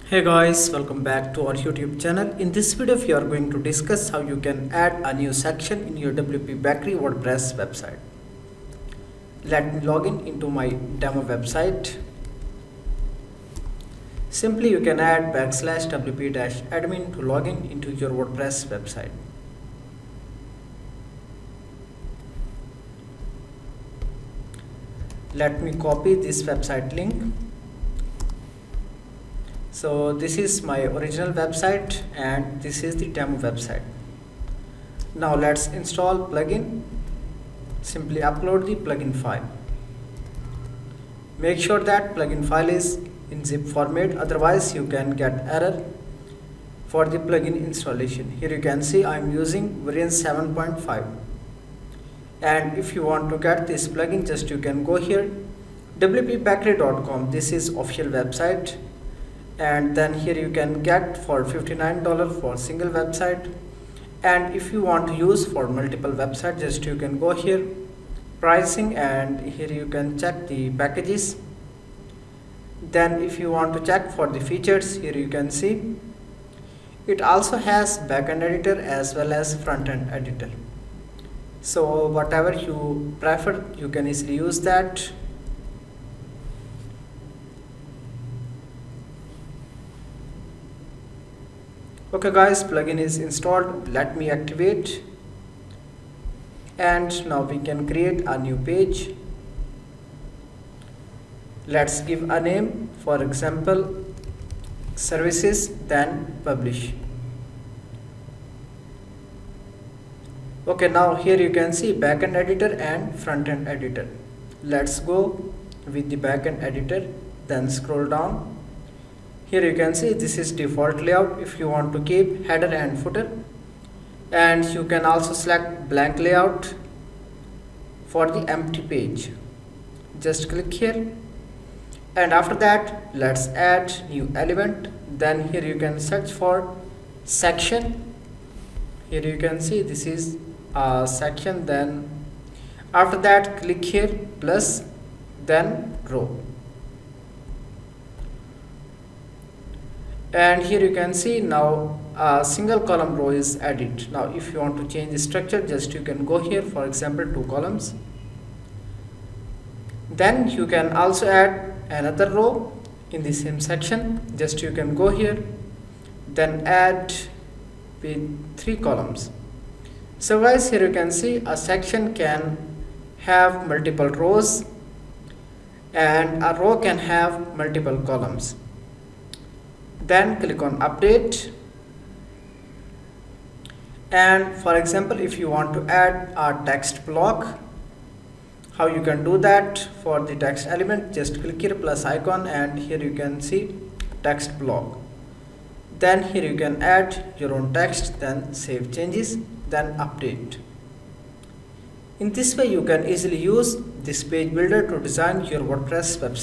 Hey guys, welcome back to our YouTube channel. In this video, we are going to discuss how you can add a new section in your wpbakery WordPress website. Let me log in into my demo website. Simply you can add /wp-admin to log in into your WordPress website. Let me copy this website link. So this is my original website and this is the demo website. Now let's install plugin. Simply upload the plugin file. Make sure that plugin file is in zip format, otherwise you can get error for the plugin installation. Here you can see I am using version 7.5. And if you want to get this plugin, just you can go here wpbakery.com. This is official website. And then here you can get for $59 for single website, and if you want to use for multiple websites, just you can go here pricing, and here you can check the packages. Then if you want to check for the features, here you can see it also has backend editor as well as front-end editor. So whatever you prefer, you can easily use that. Okay guys, plugin is installed. Let me activate, and now we can create a new page. Let's give a name, for example services, then publish. Okay, now here you can see backend editor and front-end editor. Let's go with the backend editor, then scroll down. Here you can see this is default layout. If you want to keep header and footer, and you can also select blank layout for the empty page. Just click here, and after that let's add new element. Then here you can search for section. Here you can see this is a section. Then after that click here plus, then row. And here you can see now a single column row is added. Now if you want to change the structure, just you can go here, for example 2 columns. Then you can also add another row in the same section. Just you can go here, then add with 3 columns. So guys, here you can see a section can have multiple rows and a row can have multiple columns. Then click on update, and for example if you want to add a text block, how you can do that? For the text element, just click here plus icon, and here you can see text block. Then here you can add your own text, then save changes, then update. In this way you can easily use this page builder to design your WordPress website.